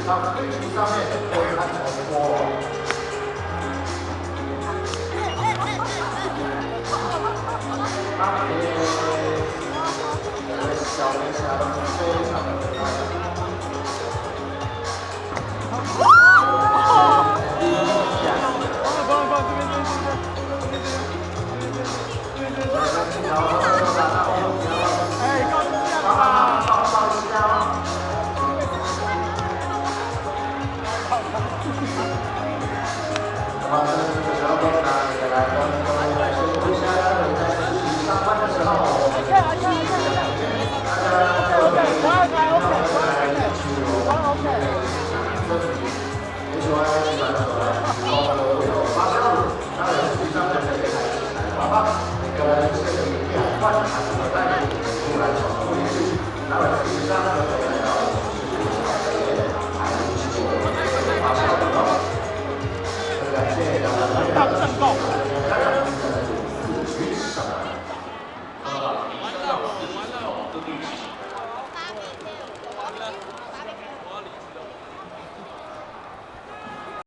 上飞机上面可以看重播。当天小飞侠都非常的可爱。这个时候呢，也来跟各位来宣布一下，在实习上班的时候，大家就可以这里你喜欢基本上都有发生，当然实际上就可以来好吧，每个人是2万还是带你出来走出去，当然实际上就可以来到还是去发生的。感谢大家。